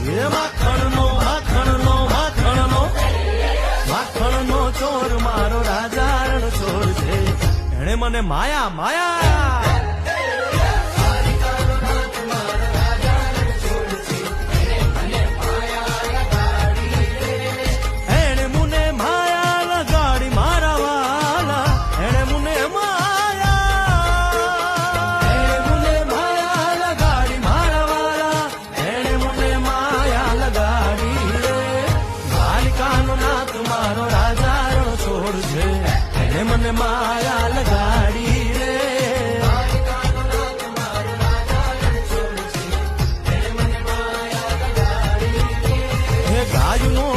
એ માખણનો માખણનો માખણનો માખણનો ચોર મારો રાજા રણછોડ છે. એણે મને માયા માયા મને માયા લગાડી રે. હે ગાયનો